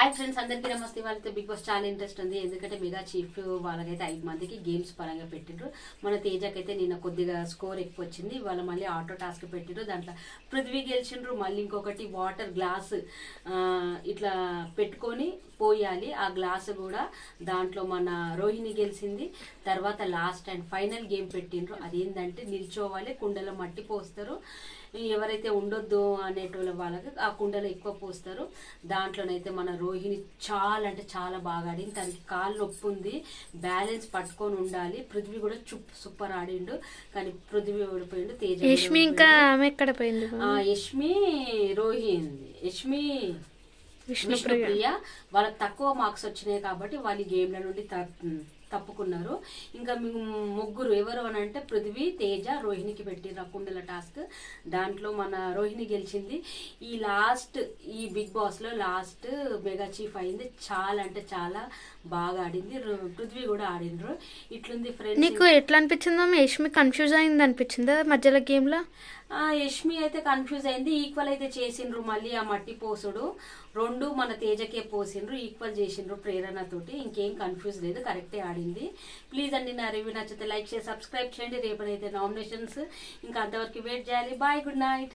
Hi friends, అందరికీ నమస్తే. వాళ్ళతో బిగ్ బాస్ చాలా ఇంట్రెస్ట్ ఉంది. ఎందుకంటే మెగా చీఫ్ వాళ్ళకైతే 5 మందికి గేమ్స్ పరంగా పెట్టిండ్రు. మన తేజకైతే నిన్న కొద్దిగా స్కోర్ ఎక్కువ వచ్చింది. వాళ్ళ మళ్ళీ ఆటో టాస్క్ పెట్టిండ్రు. దాంట్లో పృథ్వీ గెలిచిండ్రు. మళ్ళీ ఇంకొకటి వాటర్ గ్లాస్ ఇట్లా పెట్టుకొని పోయాలి. ఆ గ్లాస్ కూడా దాంట్లో మన రోహిణి గెలిచింది. తర్వాత లాస్ట్ అండ్ ఫైనల్ గేమ్ పెట్టిండ్రు. అదేంటంటే నిల్చోవాలి, కుండలో మట్టి పోస్తారు. ఎవరైతే ఉండొద్దు అనేటోళ్ళ వాళ్ళకి ఆ కుండలో ఎక్కువ పోస్తారు. దాంట్లోనైతే మన రోహిణి చాలా అంటే చాలా బాగా ఆడింది. తనకి కాళ్ళు నొప్పి ఉంది, బ్యాలెన్స్ పట్టుకొని ఉండాలి. పృథ్వీ కూడా సూపర్ ఆడిండు, కానీ పృథ్వీ ఓడిపోయిండు. తేజ యష్మి ఇంకా ఆమె ఎక్కడ పోయింది? యష్మి రోహిణి విష్ణుప్రియ వాళ్ళకి తక్కువ మార్క్స్ వచ్చినాయి కాబట్టి వాళ్ళు గేమ్ల నుండి తప్పుకున్నారు. ఇంకా ముగ్గురు ఎవరు అని అంటే పృథ్వీ, తేజ, రోహిణికి పెట్టిర్రు ఆ కుండల టాస్క్. దాంట్లో మన రోహిణి గెలిచింది. ఈ బిగ్ బాస్ లో లాస్ట్ మెగా చీఫ్ అయింది. చాలా అంటే చాలా బాగా ఆడింది. పృథ్వీ కూడా ఆడిండ్రు. ఇట్లుంది ఫ్రెండ్స్. నీకు ఎట్లా అనిపించిందో? యష్మి కన్ఫ్యూజ్ అయింది అనిపించిందా మధ్యలో గేమ్ లో? యష్మి అయితే కన్ఫ్యూజ్ అయింది. ఈక్వల్ అయితే చేసిండ్రు. మళ్ళీ ఆ మట్టి పోసుడు 2 మన తేజకే పోసిండ్రు. ఈక్వల్ చేసిండ్రు ప్రేరణతోటి. ఇంకేం కన్ఫ్యూజ్ లేదు, కరెక్టే ఆడింది. ప్లీజ్ అండి, నా రివ్యూ నచ్చితే లైక్ చేసి సబ్స్క్రైబ్ చేయండి. రేపనైతే నామినేషన్స్, ఇంకా అంతవరకు వెయిట్ చేయాలి. Bye, good night.